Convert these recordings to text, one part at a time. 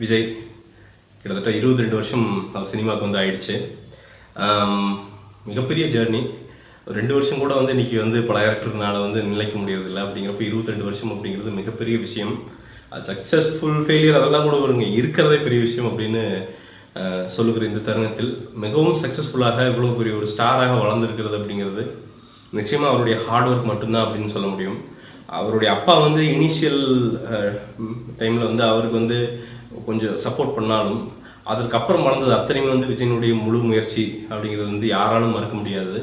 விஜய் கிட்டத்தட்ட 22 வருஷம் சினிமாவுக்கு வந்து ஆயிடுச்சு. மிகப்பெரிய ஜேர்னி. 2 வருஷம் கூட வந்து இன்றைக்கி வந்து பல ஆக்டர்னால வந்து நிலைக்க முடியறதில்லை. அப்படிங்கிறப்ப 22 வருஷம் அப்படிங்கிறது மிகப்பெரிய விஷயம். அது சக்ஸஸ்ஃபுல் ஃபெயிலியர் அதெல்லாம் கூட வருங்க, இருக்கிறதே பெரிய விஷயம் அப்படின்னு சொல்லுகிற இந்த தருணத்தில் மிகவும் சக்ஸஸ்ஃபுல்லாக இவ்வளோ பெரிய ஒரு ஸ்டாராக வளர்ந்துருக்கிறது அப்படிங்கிறது நிச்சயமாக அவருடைய ஹார்ட் ஒர்க் மட்டும்தான் அப்படின்னு சொல்ல முடியும். அவருடைய அப்பா வந்து இனிஷியல் டைமில் வந்து அவருக்கு வந்து கொஞ்சம் சப்போர்ட் பண்ணாலும் அதற்கப்புறம் வளர்ந்தது அத்தனையுமே வந்து விஜயனுடைய முழு முயற்சி அப்படிங்கிறது வந்து யாராலும் மறக்க முடியாது.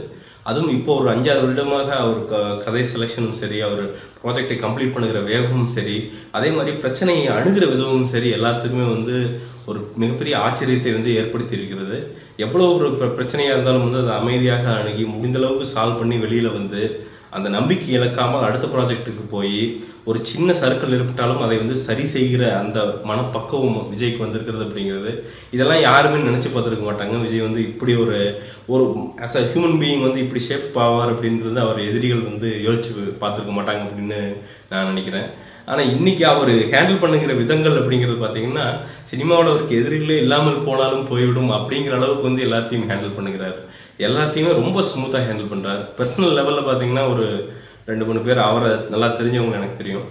அதுவும் இப்போ ஒரு 5-6 வருடமாக அவர் கதை செலெக்ஷனும் சரி, அவர் ப்ராஜெக்டை கம்ப்ளீட் பண்ணுகிற வேகமும் சரி, அதே மாதிரி பிரச்சனையை அணுகிற விதமும் சரி, எல்லாத்துக்குமே வந்து ஒரு மிகப்பெரிய ஆச்சரியத்தை வந்து ஏற்படுத்தி இருக்கிறது. எவ்வளோ ஒரு பிரச்சனையாக இருந்தாலும் வந்து அதை அமைதியாக அணுகி முடிந்தளவுக்கு சால்வ் பண்ணி வெளியில் வந்து அந்த நம்பிக்கை இழக்காமல் அடுத்த ப்ராஜெக்டுக்கு போய் ஒரு சின்ன சர்க்கிள் ஏற்பட்டாலும் அதை வந்து சரி செய்கிற அந்த மனப்பக்குவம் விஜய்க்கு வந்திருக்கிறது அப்படிங்கிறது இதெல்லாம் யாருமே நினச்சி பார்த்துருக்க மாட்டாங்க. விஜய் வந்து இப்படி ஒரு ஆஸ் அ ஹியூமன் பீயிங் வந்து இப்படி ஷேப் ஆவார் அப்படின்றது அவர் எதிரிகள் வந்து யோசிச்சு பார்த்துருக்க மாட்டாங்க அப்படின்னு நான் நினைக்கிறேன். ஆனால் இன்னைக்கு அவர் ஹேண்டில் பண்ணுகிற விதங்கள் அப்படிங்கிறது பார்த்தீங்கன்னா சினிமாவில் அவருக்கு எதிரிகளே இல்லாமல் போனாலும் போய்விடும் அப்படிங்கிற அளவுக்கு வந்து எல்லாத்தையும் ஹேண்டில் பண்ணுகிறார். எல்லாத்தையுமே ரொம்ப ஸ்மூத்தாக ஹேண்டில் பண்ணுறாரு. பர்சனல் லெவலில் பார்த்தீங்கன்னா ஒரு 2-3 பேர் அவரை நல்லா தெரிஞ்சவங்க எனக்கு தெரியும்.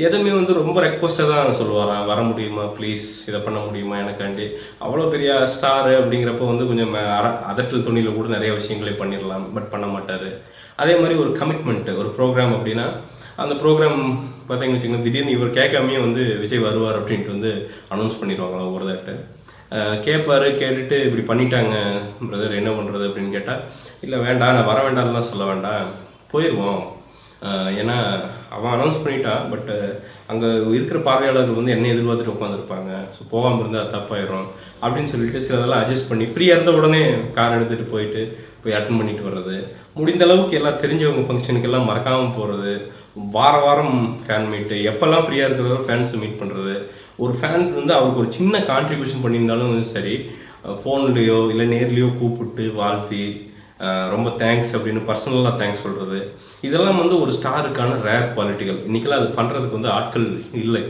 எதுவுமே வந்து ரொம்ப ரெக்வஸ்ட்டாக தான் சொல்லுவாராம், வர முடியுமா ப்ளீஸ், இதை பண்ண முடியுமா எனக்காண்டி. அவ்வளோ பெரிய ஸ்டாரு அப்படிங்கிறப்ப வந்து கொஞ்சம் அதட்டல் துணியில் கூட நிறைய விஷயங்களே பண்ணிடலாம், பட் பண்ண மாட்டார். அதே மாதிரி ஒரு கமிட்மெண்ட்டு, ஒரு ப்ரோக்ராம் அப்படின்னா அந்த ப்ரோக்ராம் பார்த்தீங்கன்னு வச்சுக்கோங்க, திடீர்னு இவர் கேட்காமையே வந்து விஜய் வருவார் அப்படின்ட்டு வந்து அனௌன்ஸ் பண்ணிடுவாங்களா ஒவ்வொரு தாட்டு. கேட்பாரு, கேட்டுட்டு இப்படி பண்ணிட்டாங்க பிரதர் என்ன பண்ணுறது அப்படின்னு கேட்டால், இல்லை வேண்டாம் நான் வர வேண்டாம்லாம் சொல்ல வேண்டாம், போயிடுவோம். ஏன்னா அவன் அனௌன்ஸ் பண்ணிட்டான், பட் அங்கே இருக்கிற பார்வையாளர்கள் வந்து என்ன எதிர்பார்த்துட்டு உட்காந்துருப்பாங்க, ஸோ போகாமல் இருந்தால் தப்பாயிடும் அப்படின்னு சொல்லிட்டு சிலதெல்லாம் அட்ஜஸ்ட் பண்ணி ஃப்ரீயாக இருந்த உடனே கார் எடுத்துகிட்டு போய் அட்டன் பண்ணிட்டு வர்றது, முடிந்த அளவுக்கு எல்லாம் தெரிஞ்சவங்க ஃபங்க்ஷனுக்கு எல்லாம் மறக்காமல் போகிறது, வாரம் ஃபேன் மீட்டு, எப்போல்லாம் ஃப்ரீயாக இருக்கிறதோ ஃபேன்ஸை மீட் பண்ணுறது. ஒரு ஃபேன் வந்து அவருக்கு ஒரு சின்ன கான்ட்ரிபியூஷன் பண்ணியிருந்தாலும் சரி, ஃபோன்லேயோ இல்லை நேர்லேயோ கூப்பிட்டு வாழ்த்தி ரொம்ப தேங்க்ஸ் அப்படின்னு பர்சனலாக தேங்க்ஸ் சொல்கிறது, இதெல்லாம் வந்து ஒரு ஸ்டாருக்கான ரேர் குவாலிட்டிகள். இன்றைக்கெல்லாம் அது பண்ணுறதுக்கு வந்து ஆட்கள் இல்லை.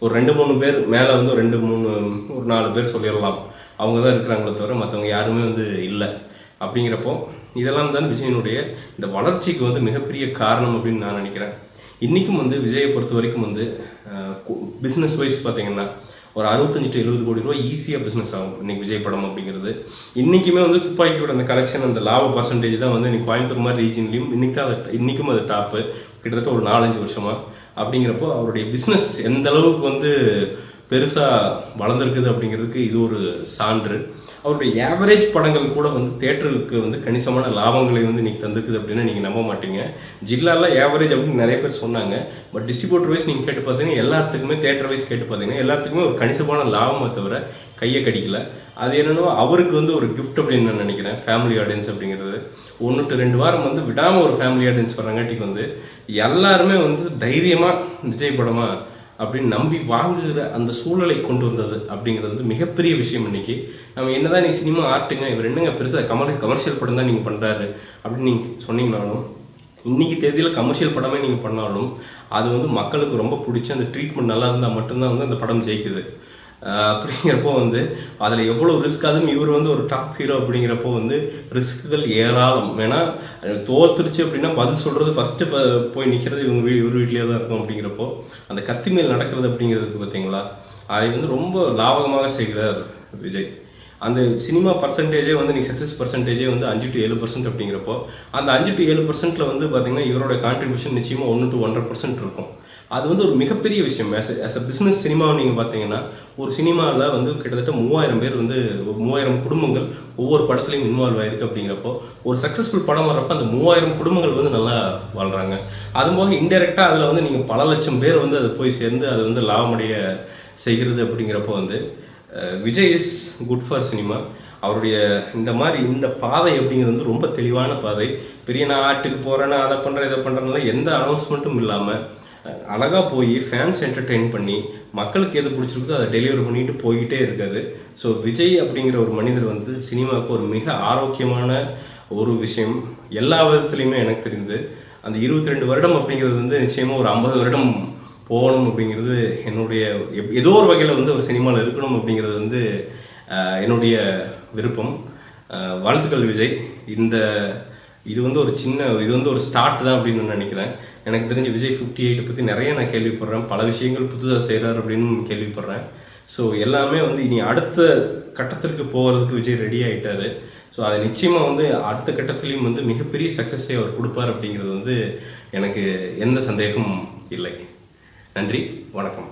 ஒரு 2-3 பேர் மேலே வந்து ஒரு 4 பேர் சொல்லிடலாம், அவங்க தான் இருக்கிறாங்களே தவிர மற்றவங்க யாருமே வந்து இல்லை. அப்படிங்கிறப்போ இதெல்லாம் தான் விஜயனுடைய இந்த வளர்ச்சிக்கு வந்து மிகப்பெரிய காரணம் அப்படின்னு நான் நினைக்கிறேன். இன்றைக்கும் வந்து விஜயை பொறுத்த வரைக்கும் வந்து பிஸ்னஸ் வைஸ் பார்த்தீங்கன்னா ஒரு 65-70 கோடி ரூபாய் ஈஸியாக பிஸ்னஸ் ஆகும் இன்றைக்கி விஜய் படம் அப்படிங்கிறது. இன்றைக்குமே வந்து துப்பாக்கியோட அந்த கலெக்ஷன், அந்த லாப பர்சன்டேஜ் தான் வந்து இன்றைக்கி கோயம்புத்தூர் மாதிரி ரீஜன்லையும் இன்றைக்கும் அது டாப்பு, கிட்டத்தட்ட ஒரு 4-5 வருஷமாக. அப்படிங்கிறப்போ அவருடைய பிஸ்னஸ் எந்த அளவுக்கு வந்து பெருசாக வளர்ந்துருக்குது அப்படிங்கிறதுக்கு இது ஒரு சான்று. அவருடைய ஆவரேஜ் படங்கள் கூட வந்து தேட்டருக்கு வந்து கணிசமான லாபங்களை வந்து இன்றைக்கி தந்துருக்குது அப்படின்னு நீங்கள் நம்ப மாட்டீங்க. ஜில்லாவில் ஆவரேஜ் அப்படின்னு நிறைய பேர் சொன்னாங்க, பட் டிஸ்ட்ரிபியூட்டர் வைஸ் நீங்கள் கேட்டு பார்த்தீங்கன்னா எல்லாத்துக்குமே, தேட்டர் வைஸ் கேட்டு பார்த்தீங்கன்னா எல்லாத்துக்குமே ஒரு கணிசமான லாபத்தை தவிர கையை கடிக்கல. அது என்னென்னோ அவருக்கு வந்து ஒரு கிஃப்ட் அப்படின்னு நான் நினைக்கிறேன். ஃபேமிலி ஆடியன்ஸ் அப்படிங்கிறது 1 to 2 வாரம் வந்து விடாமல் ஒரு ஃபேமிலி ஆடியன்ஸ் வர்றங்காட்டிக்கு வந்து எல்லாருமே வந்து தைரியமாக விஜய் படமா அப்படின்னு நம்பி வாங்குகிற அந்த சூழலை கொண்டு வந்தது அப்படிங்கிறது வந்து மிகப்பெரிய விஷயம். இன்னைக்கு நம்ம என்னதான் நீ சினிமா ஆர்ட்டுங்க, இவர் என்னங்க பெருசாக கமர்ஷியல் படம் தான் நீங்கள் பண்ணுறாரு அப்படின்னு நீங்கள் சொன்னீங்கனாலும், இன்னைக்கு தேதியில் கமர்ஷியல் படமே நீங்கள் பண்ணாலும் அது வந்து மக்களுக்கு ரொம்ப பிடிச்சி அந்த ட்ரீட்மெண்ட் நல்லா இருந்தால் மட்டும்தான் வந்து அந்த படம் ஜெயிக்குது. அப்படிங்கிறப்போ வந்து அதில் எவ்வளோ ரிஸ்க், அதுவும் இவர் வந்து ஒரு டாப் ஹீரோ அப்படிங்கிறப்போ வந்து ரிஸ்க்குகள் ஏராளம். ஏன்னா தோத்துருச்சு அப்படின்னா பதில் சொல்கிறது ஃபஸ்ட்டு போய் நிற்கிறது இவர் வீட்லேயே தான் இருக்கும். அப்படிங்கிறப்போ அந்த கத்தி மேல் நடக்கிறது அப்படிங்கிறதுக்கு பார்த்தீங்களா, அதை வந்து ரொம்ப லாபகமாக செய்கிறார் விஜய். அந்த சினிமா பர்சன்டேஜே வந்து நீ சக்ஸஸ் பர்சன்டேஜே வந்து 5 to 7% அப்படிங்கிறப்போ அந்த 5 to 7% வந்து பார்த்தீங்கன்னா இவரோட கான்ட்ரிபியூஷன் நிச்சயமாக 1 to 1.5% இருக்கும். அது வந்து ஒரு மிகப்பெரிய விஷயம். ஆஸ் அ பிஸ்னஸ் சினிமாவை நீங்கள் பார்த்தீங்கன்னா ஒரு சினிமாவில் வந்து கிட்டத்தட்ட 3000 பேர் வந்து 3000 குடும்பங்கள் ஒவ்வொரு படத்துலையும் இன்வால்வ் ஆகிருக்கு. அப்படிங்கிறப்போ ஒரு சக்ஸஸ்ஃபுல் படம் வர்றப்போ அந்த 3000 குடும்பங்கள் வந்து நல்லா வாழ்கிறாங்க. அதுபோக இன்டெரக்டாக அதில் வந்து நீங்கள் பல லட்சம் பேர் வந்து அது போய் சேர்ந்து அது வந்து லாபமடைய செய்கிறது. அப்படிங்கிறப்போ வந்து Vijay is good for cinema. அவருடைய இந்த பாதை அப்படிங்கிறது வந்து ரொம்ப தெளிவான பாதை. பெரிய நான் ஆட்டுக்கு போகிறேன்னா அதை பண்ணுறேன் இதை பண்ணுறதுனால எந்த அனௌன்ஸ்மெண்ட்டும் இல்லாமல் அழகாக போய் ஃபேன்ஸ் என்டர்டெயின் பண்ணி மக்களுக்கு எது பிடிச்சிருக்குதோ அதை டெலிவரி பண்ணிட்டு போய்கிட்டே இருக்காது. ஸோ விஜய் அப்படிங்கிற ஒரு மனிதர் வந்து சினிமாவுக்கு ஒரு மிக ஆரோக்கியமான ஒரு விஷயம் எல்லா விதத்துலையுமே எனக்கு தெரிந்து. அந்த 22 வருடம் அப்படிங்கிறது வந்து நிச்சயமாக ஒரு 50 வருடம் போகணும் அப்படிங்கிறது என்னுடைய ஏதோ ஒரு வகையில் வந்து ஒரு சினிமாவில் இருக்கணும் அப்படிங்கிறது வந்து என்னுடைய விருப்பம். வாழ்த்துக்கள் விஜய். இது வந்து ஒரு ஸ்டார்ட் தான் அப்படின்னு நான் நினைக்கிறேன். எனக்கு தெரிஞ்ச விஜய் 58 பற்றி நிறைய நான் கேள்விப்படுறேன். பல விஷயங்கள் புதுசாக செய்கிறார் அப்படின்னு கேள்விப்படுறேன். ஸோ எல்லாமே வந்து இனி அடுத்த கட்டத்திற்கு போகிறதுக்கு விஜய் ரெடி ஆகிட்டாரு. ஸோ அதை நிச்சயமாக வந்து அடுத்த கட்டத்துலேயும் வந்து மிகப்பெரிய சக்ஸஸை அவர் கொடுப்பார் அப்படிங்கிறது வந்து எனக்கு எந்த சந்தேகமும் இல்லை. நன்றி, வணக்கம்.